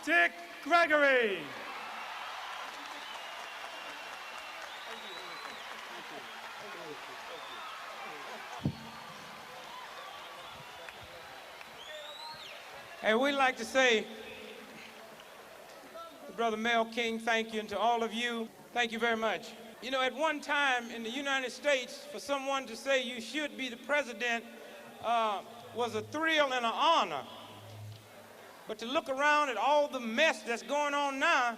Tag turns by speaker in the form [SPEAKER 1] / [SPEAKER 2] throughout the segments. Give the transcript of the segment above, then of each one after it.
[SPEAKER 1] Dick Gregory. And we'd like to say to Brother Mel King, thank you, and to all of you, thank you very much. You know, at one time in the United States, for someone to say you should be the president was a thrill and an honor. But to look around at all the mess that's going on now,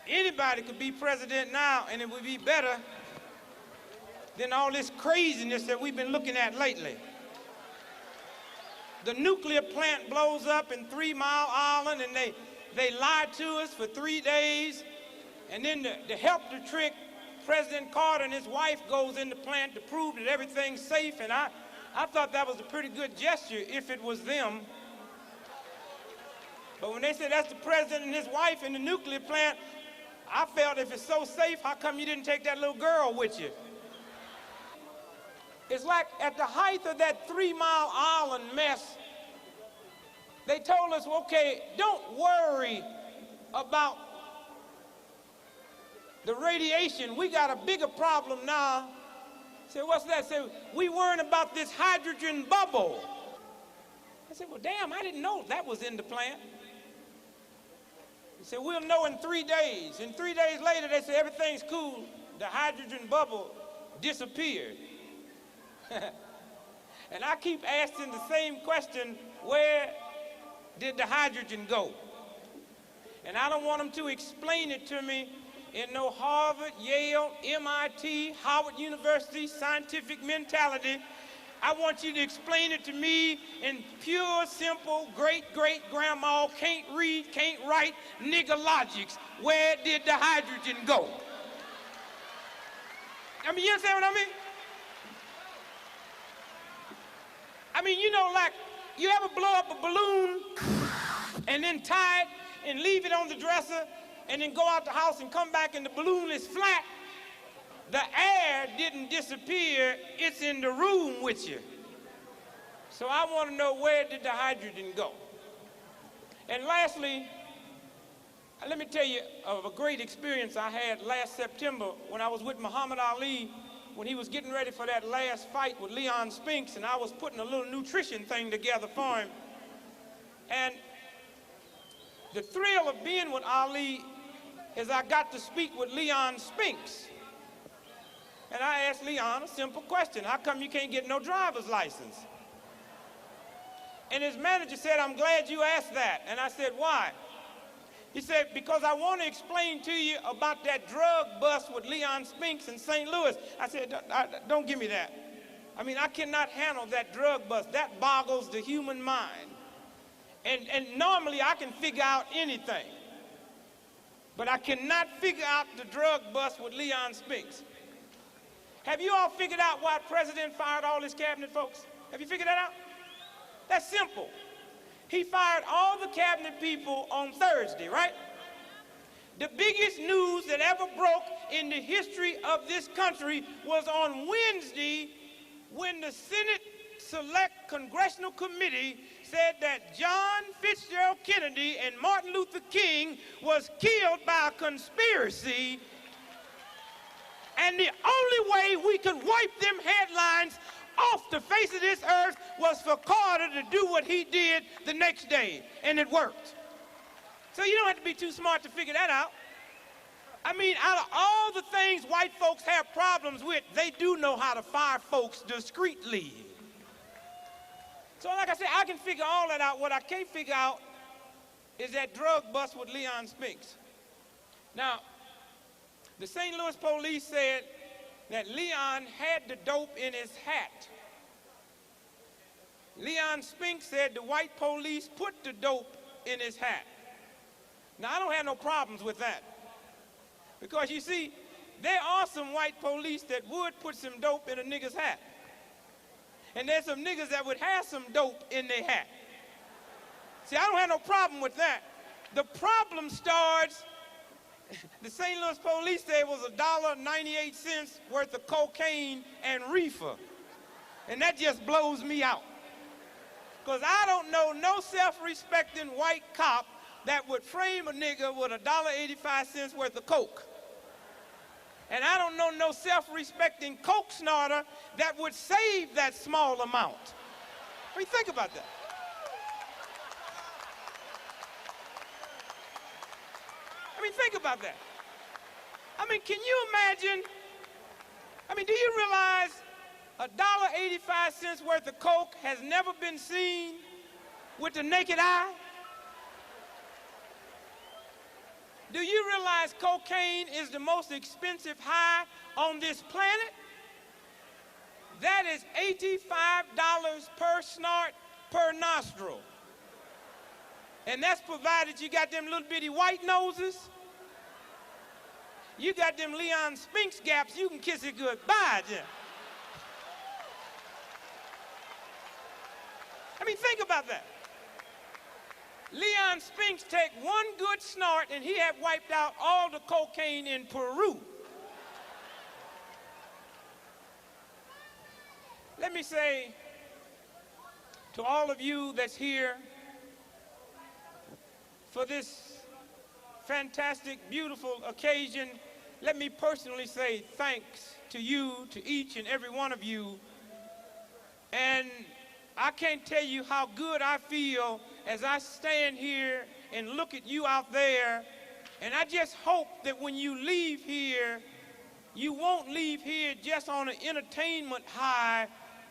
[SPEAKER 1] anybody could be president now, and it would be better than all this craziness that we've been looking at lately. The nuclear plant blows up in 3 Mile Island, and they lied to us for 3 days. And then to help the trick, President Carter and his wife goes in the plant to prove that everything's safe. And I thought that was a pretty good gesture if it was them. But when they said that's the president and his wife in the nuclear plant, I felt if it's so safe, how come you didn't take that little girl with you? It's like at the height of that 3 Mile Island mess, they told us, okay, don't worry about the radiation. We got a bigger problem now. I said, what's that? I said, we worrying about this hydrogen bubble. I said, well, damn, I didn't know that was in the plant. He said, we'll know in 3 days. And 3 days later, they said, everything's cool. The hydrogen bubble disappeared. And I keep asking the same question, where did the hydrogen go? And I don't want them to explain it to me in no Harvard, Yale, MIT, Howard University scientific mentality. I want you to explain it to me in pure, simple, great-great-grandma, can't read, can't write, nigger logics. Where did the hydrogen go? I mean, you understand what I mean? I mean, you know, like, you ever blow up a balloon and then tie it and leave it on the dresser and then go out the house and come back and the balloon is flat? The air didn't disappear, it's in the room with you. So I want to know, where did the hydrogen go? And lastly, let me tell you of a great experience I had last September when I was with Muhammad Ali, when he was getting ready for that last fight with Leon Spinks, and I was putting a little nutrition thing together for him. And the thrill of being with Ali is I got to speak with Leon Spinks. And I asked Leon a simple question: how come you can't get no driver's license? And his manager said, I'm glad you asked that. And I said, why? He said, because I want to explain to you about that drug bust with Leon Spinks in St. Louis. I said, don't give me that. I mean, I cannot handle that drug bust. That boggles the human mind. And normally I can figure out anything. But I cannot figure out the drug bust with Leon Spinks. Have you all figured out why the president fired all his cabinet folks? Have you figured that out? That's simple. He fired all the cabinet people on Thursday, right? The biggest news that ever broke in the history of this country was on Wednesday when the Senate Select Congressional Committee said that John Fitzgerald Kennedy and Martin Luther King was killed by a conspiracy. And the only way we could wipe them headlines off the face of this earth was for Carter to do what he did the next day, and it worked. So you don't have to be too smart to figure that out. I mean, out of all the things white folks have problems with, they do know how to fire folks discreetly. So like I said, I can figure all that out. What I can't figure out is that drug bust with Leon Spinks. Now, the St. Louis police said that Leon had the dope in his hat. Leon Spinks said the white police put the dope in his hat. Now, I don't have no problems with that. Because, you see, there are some white police that would put some dope in a nigger's hat. And there's some niggas that would have some dope in their hat. See, I don't have no problem with that. The problem starts, the St. Louis police said it was $1.98 worth of cocaine and reefer. And that just blows me out. Because I don't know no self-respecting white cop that would frame a nigger with $1.85 worth of coke. And I don't know no self-respecting coke snorter that would save that small amount. I mean, think about that. I mean, think about that. I mean, can you imagine? I mean, do you realize $1.85 worth of coke has never been seen with the naked eye? Do you realize cocaine is the most expensive high on this planet? That is $85 per snort per nostril. And that's provided you got them little bitty white noses. You got them Leon Spinks gaps, you can kiss it goodbye, Jim. I mean, think about that. Leon Spinks take one good snort and he had wiped out all the cocaine in Peru. Let me say to all of you that's here for this fantastic, beautiful occasion, let me personally say thanks to you, to each and every one of you. And I can't tell you how good I feel as I stand here and look at you out there. And I just hope that when you leave here, you won't leave here just on an entertainment high,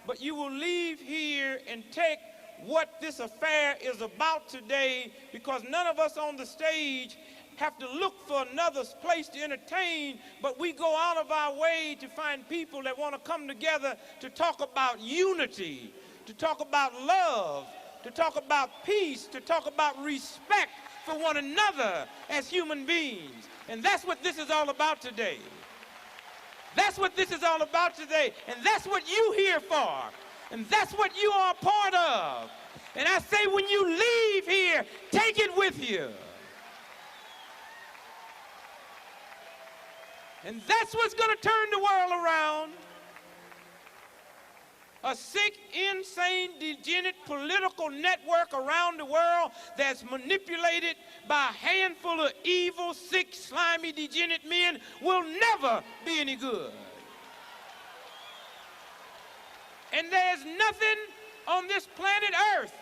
[SPEAKER 1] but you will leave here and take what this affair is about today, because none of us on the stage have to look for another place to entertain, but we go out of our way to find people that want to come together to talk about unity, to talk about love, to talk about peace, to talk about respect for one another as human beings. And that's what this is all about today. That's what this is all about today. And that's what you're here for. And that's what you are a part of. And I say, when you leave here, take it with you. And that's what's going to turn the world around. A sick, insane, degenerate political network around the world that's manipulated by a handful of evil, sick, slimy, degenerate men will never be any good. And there's nothing on this planet Earth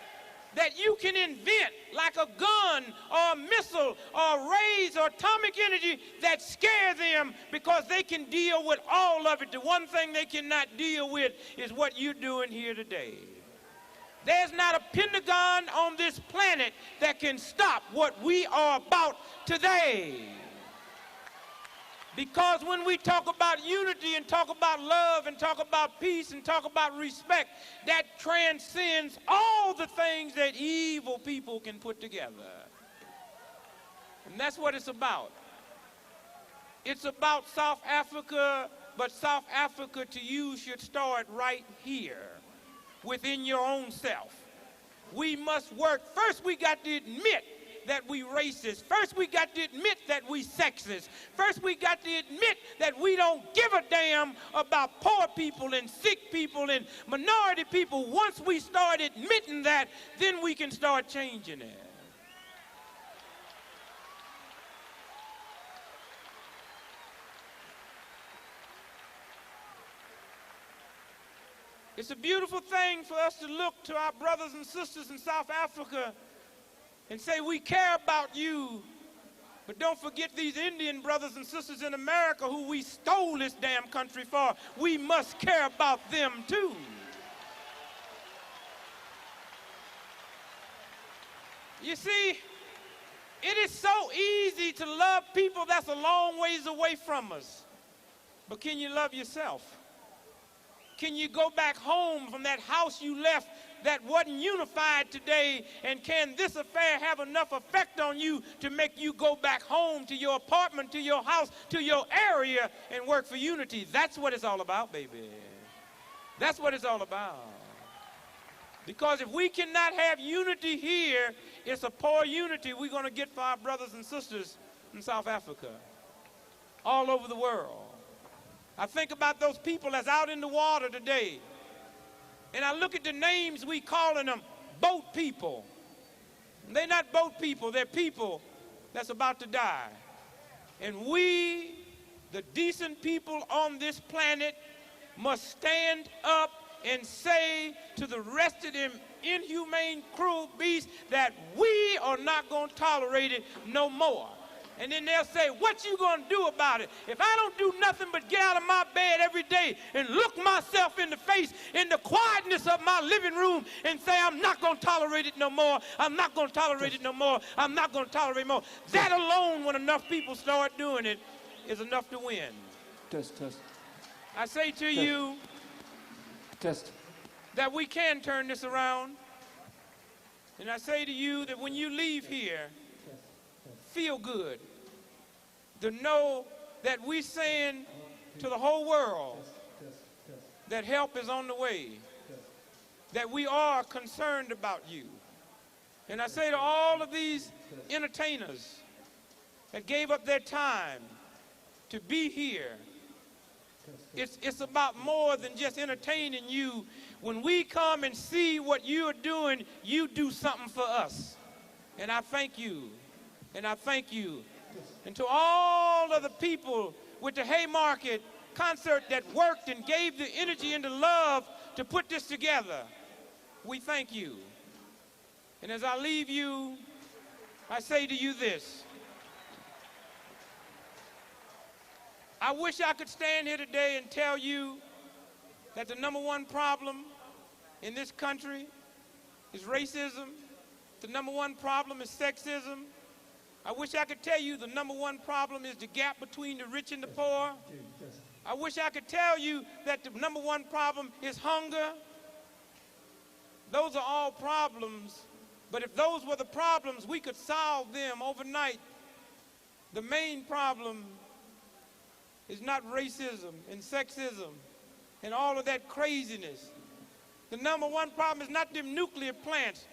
[SPEAKER 1] that you can invent, like a gun or a missile or rays or atomic energy, that scare them, because they can deal with all of it. The one thing they cannot deal with is what you're doing here today. There's not a Pentagon on this planet that can stop what we are about today. Because when we talk about unity and talk about love and talk about peace and talk about respect, that transcends all the things that evil people can put together. And that's what it's about. It's about South Africa, but South Africa to you should start right here within your own self. We must work. First, we got to admit that we racist. First, we got to admit that we sexist. First, we got to admit that we don't give a damn about poor people and sick people and minority people. Once we start admitting that, then we can start changing it. It's a beautiful thing for us to look to our brothers and sisters in South Africa and say, we care about you, but don't forget these Indian brothers and sisters in America who we stole this damn country for. We must care about them too. You see, it is so easy to love people that's a long ways away from us. But can you love yourself? Can you go back home from that house you left that wasn't unified today? And can this affair have enough effect on you to make you go back home to your apartment, to your house, to your area, and work for unity? That's what it's all about, baby. That's what it's all about. Because if we cannot have unity here, it's a poor unity we're going to get for our brothers and sisters in South Africa, all over the world. I think about those people that's out in the water today, and I look at the names we calling them, boat people. They're not boat people, they're people that's about to die. And we, the decent people on this planet, must stand up and say to the rest of them inhumane, cruel beasts that we are not going to tolerate it no more. And then they'll say, what you going to do about it? If I don't do nothing but get out of my bed every day and look myself in the face in the quietness of my living room and say, I'm not going to tolerate it no more, I'm not going to tolerate it no more, I'm not going to tolerate it more. That alone, when enough people start doing it, is enough to win.
[SPEAKER 2] Test.
[SPEAKER 1] I say to you that we can turn this around. And I say to you that when you leave here, feel good. To know that we're saying to the whole world that help is on the way, that we are concerned about you. And I say to all of these entertainers that gave up their time to be here, it's about more than just entertaining you. When we come and see what you are doing, you do something for us. And I thank you. And I thank you. And to all of the people with the Haymarket concert that worked and gave the energy and the love to put this together, we thank you. And as I leave you, I say to you this. I wish I could stand here today and tell you that the number one problem in this country is racism. The number one problem is sexism. I wish I could tell you the number one problem is the gap between the rich and the poor. I wish I could tell you that the number one problem is hunger. Those are all problems, but if those were the problems, we could solve them overnight. The main problem is not racism and sexism and all of that craziness. The number one problem is not them nuclear plants.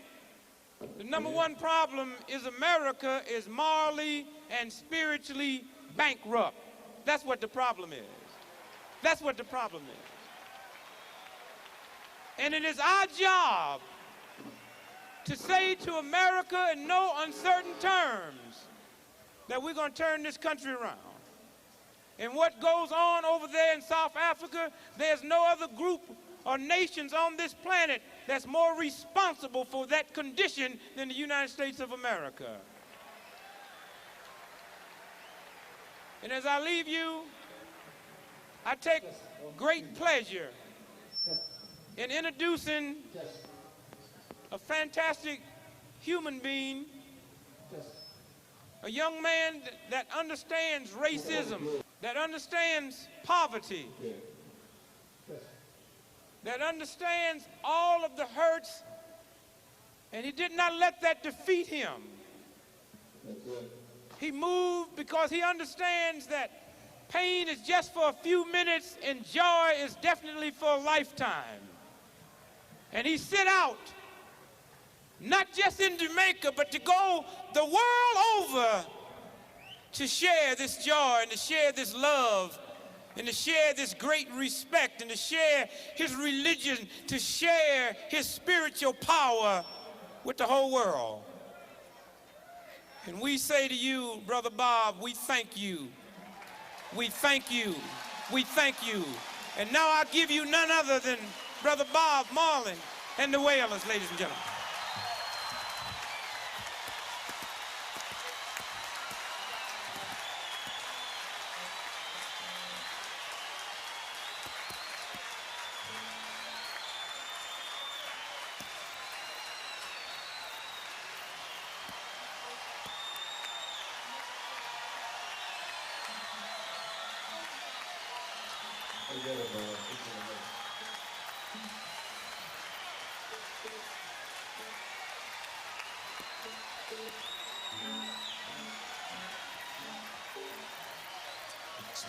[SPEAKER 1] The number one problem is America is morally and spiritually bankrupt. That's what the problem is. That's what the problem is. And it is our job to say to America in no uncertain terms that we're going to turn this country around. And what goes on over there in South Africa, there's no other group or nations on this planet that's more responsible for that condition than the United States of America. And as I leave you, I take great pleasure in introducing a fantastic human being, a young man that understands racism, that understands poverty, that understands all of the hurts, and he did not let that defeat him. He moved because he understands that pain is just for a few minutes and joy is definitely for a lifetime. And he set out, not just in Jamaica, but to go the world over to share this joy and to share this love and to share this great respect and to share his religion, to share his spiritual power with the whole world. And we say to you, Brother Bob, we thank you. We thank you. We thank you. And now I give you none other than Brother Bob Marley and the Wailers, ladies and gentlemen.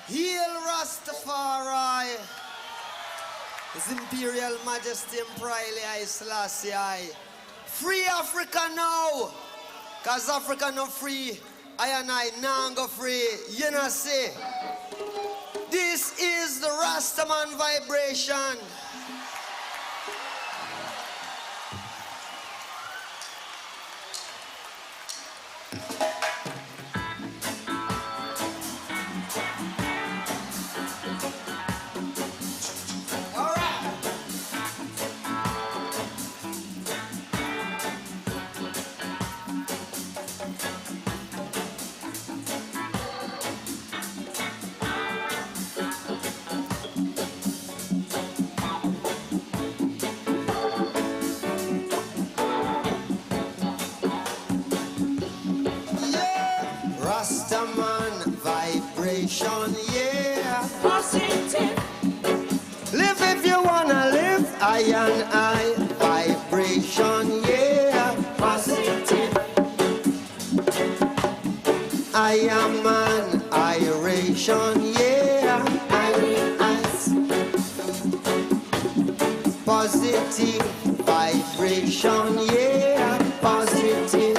[SPEAKER 3] Hail Rastafari, His Imperial Majesty Emperor Haile Selassie I. Free Africa now, cause Africa no free, I and I now go free, you know see. This is the Rastaman vibration. vibration, yeah.
[SPEAKER 2] Positive.
[SPEAKER 3] Live if you wanna live, I and I, vibration, yeah.
[SPEAKER 2] Positive.
[SPEAKER 3] I am an iration, yeah. Positive vibration, yeah. Positive.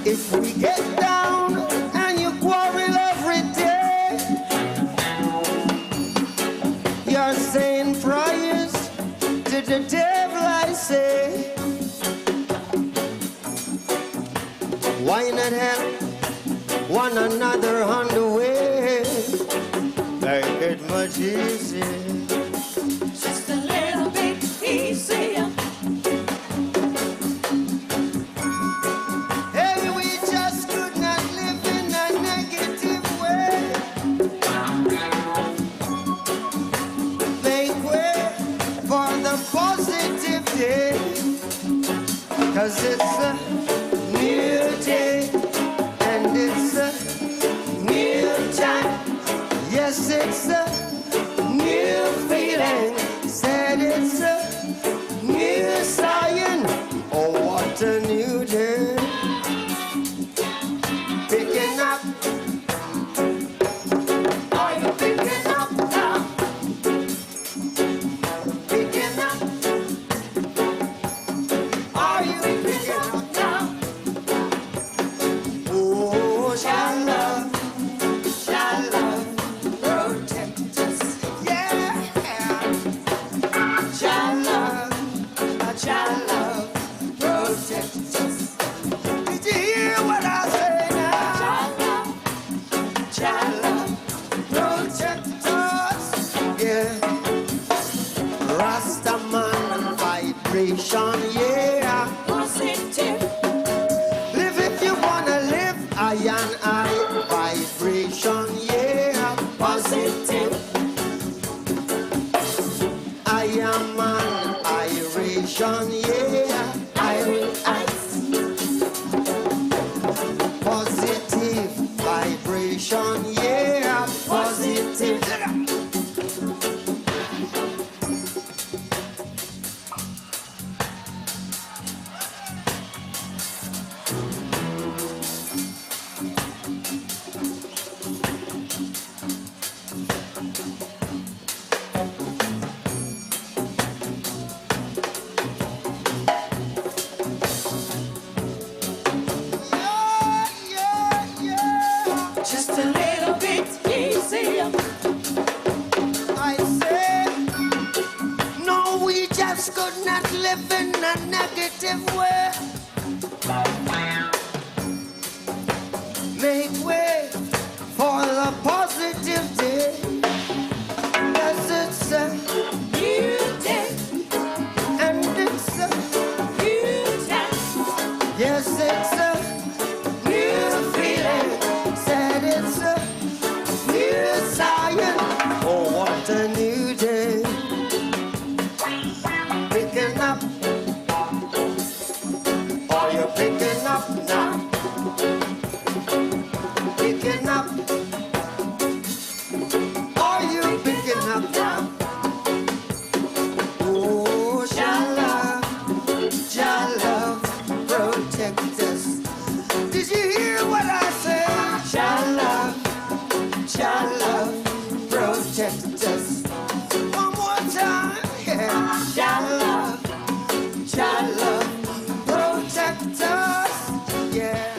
[SPEAKER 3] If we get down and you quarrel every day, you're saying prayers to the devil, I say. Why not help one another on the way? Make it much easier.
[SPEAKER 2] Just a little bit easier.
[SPEAKER 3] Hey, we just could not live in a negative way. Make way for the positive day. 'Cause it's a new day and it's a new time. Yes, it's a new feeling. Said it's a new science. Oh, what a new day. Picking up. Are you picking up now? Picking up. Are you picking up now? Oh, shall love, protect us. Yeah. Shall love, protect us. Did you hear what I say now? Shall love, protect us. Yeah. Rastaman vibration, yeah.
[SPEAKER 2] Positive.
[SPEAKER 3] Live if you wanna live, I and I, vibration, yeah.
[SPEAKER 2] Positive.
[SPEAKER 3] I am an iration, yeah. Positive vibration, yeah. Positive.
[SPEAKER 2] Just a little bit easier.
[SPEAKER 3] I said, no, we just could not live in a negative way. Make way for the positive day. Yes, it's a
[SPEAKER 2] New day.
[SPEAKER 3] and it's a
[SPEAKER 2] New time.
[SPEAKER 3] yes, it's a new feeling. Said it's a new science. Oh, what a new day. Picking up. Are you picking up now? Picking up. Are you picking up now? Oh, shall love, protect us. Did you hear what I said? Shall love, protect us. One more time, yeah. Shall love, protect us, yeah.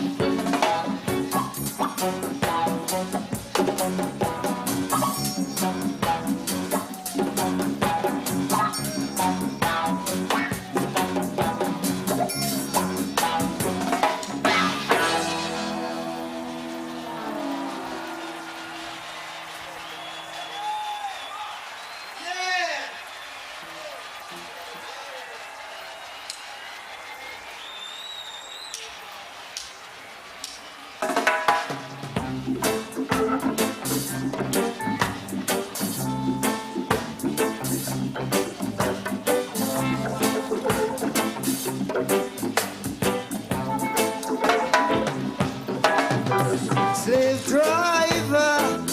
[SPEAKER 3] Slave driver,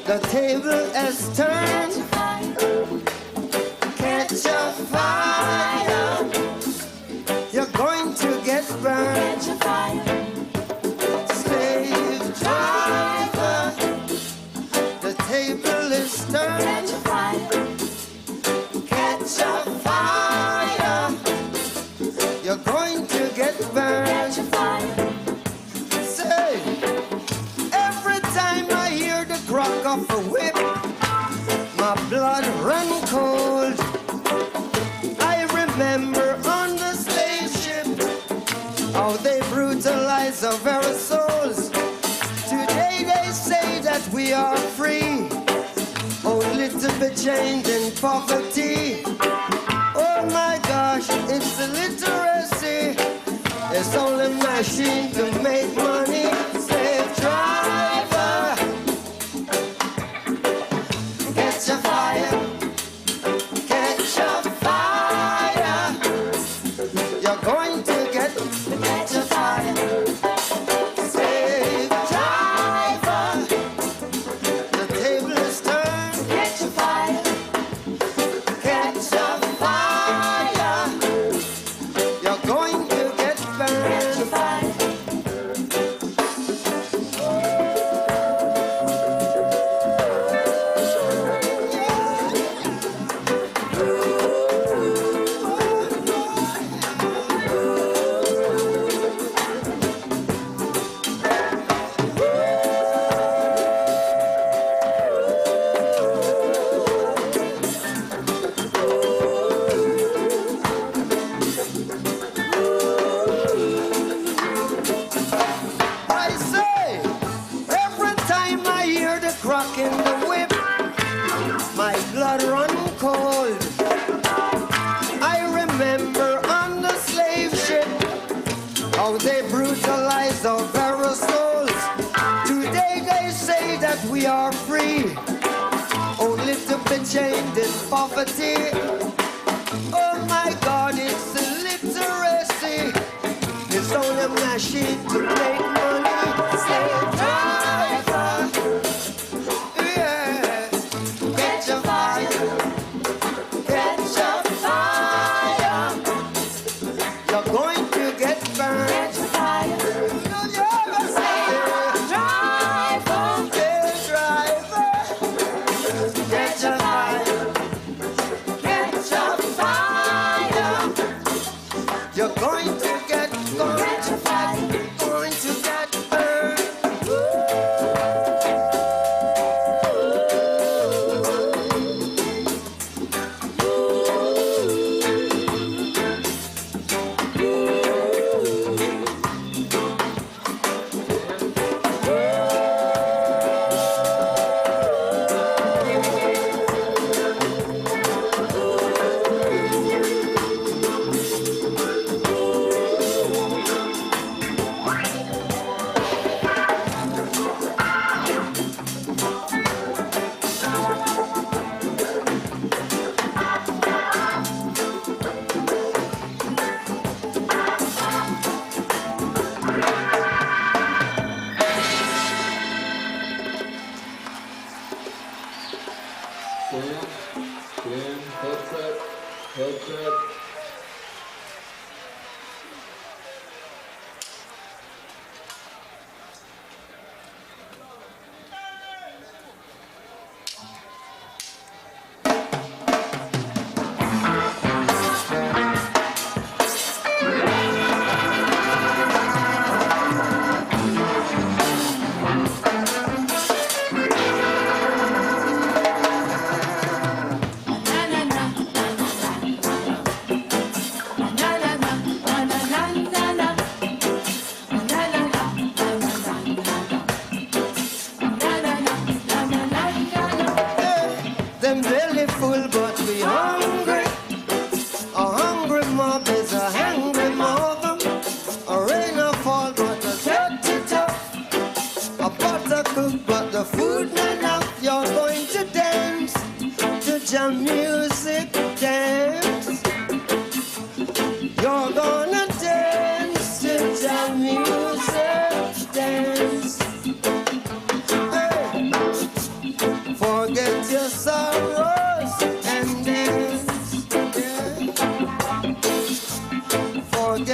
[SPEAKER 3] the table has turned. Catch a fire, you're going to get burned. Slave driver, the table is turned. Catch a fire, you're going to get burned. Say, every time I hear the crack of a whip, my blood run cold. I remember on the slave ship how they brutalize our very souls. Today they say that we are free, only to be chained in poverty. Oh my gosh, it's illiteracy. It's only machine to make money. Slave driver, catch a fire, catch a fire. You're going to catch a fire. Slave driver, the table is turned. Catch a fire, catch a fire. You're going to get burned. I say, every time I hear the crack in the whip, my blood run cold. I remember on the slave ship how they brutalize our very souls. Today they say that we are free, only to be chained in poverty. Oh my God, it's illiteracy. It's only a machine to make money. Slave driver, yeah. Catch a fire, catch a fire. You're going to get burned. Catch a fire. Slave driver, slave driver. Catch a fire, catch a fire. You're going to get catch a fire, going to get burned.
[SPEAKER 4] Headset.
[SPEAKER 3] Them belly full, but we hungry. A hungry mob is a hungry mob. A rain or fall, but a dirty tough. A butter cook, but the food not enough. You're going to dance to jam music, dance. You're gonna dance to jam music, dance.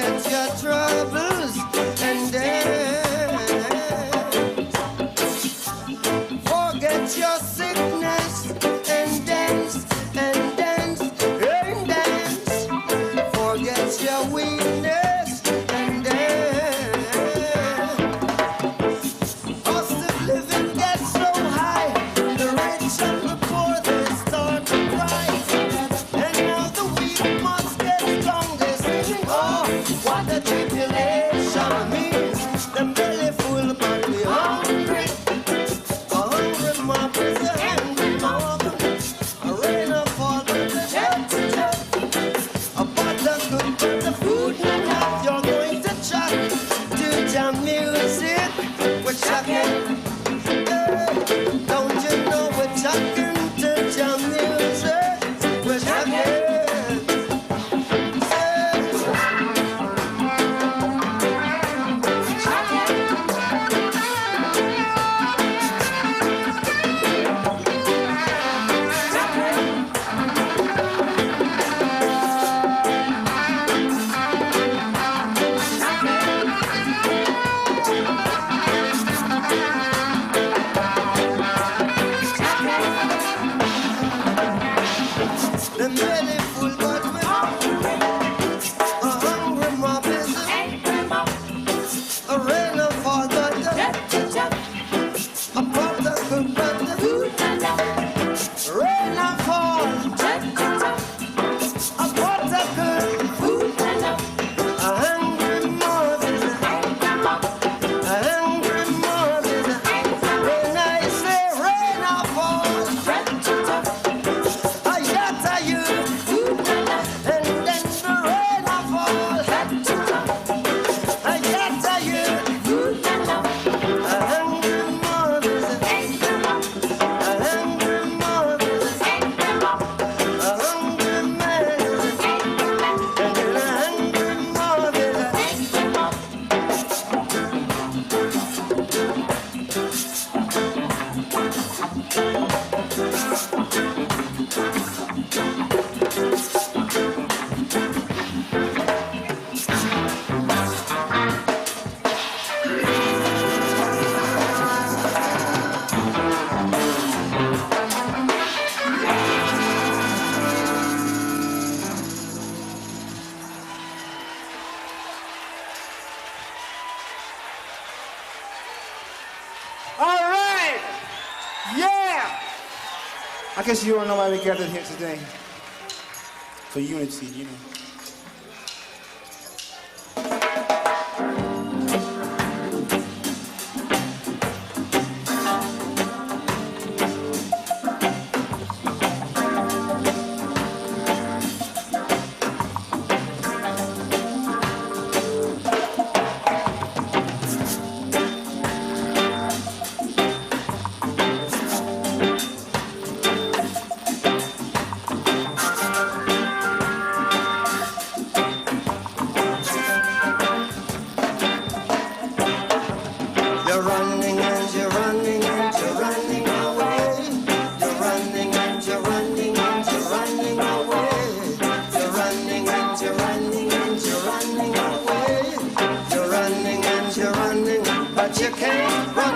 [SPEAKER 3] forget your troubles and dance. Forget your sickness and dance and dance and dance. Forget your weakness and dance. Cost of living gets so high, the rich and the poor they start to cry. And now the weak must get strong. They sing, oh, what a tribulation means. Them belly full but we hungry. A hungry mob is a hungry mob. A rain of fall but the dead to death. A butter good but the food not hot. You're going to chat to jam music. We're chucking. Don't you know we're chucking to jam music? We're chucking. The belly full but we're hungry. A hungry mob is a rain of fall but the a butter good but the rain of fall. A butter good a hungry mob is a hungry mob is a when I say rain of fall. I got you, and then the rain of fall. I got you, a hungry mob is a hungry mob is a hungry man is a and then a hungry mob is a
[SPEAKER 5] All right. Yeah. I guess you don't know why we gathered here today. For unity, you know. You're running and you're running and you're running away. You're running and you're running and you're running away. You're running and you're running and you're running away. You're running and you're running, but you can't run.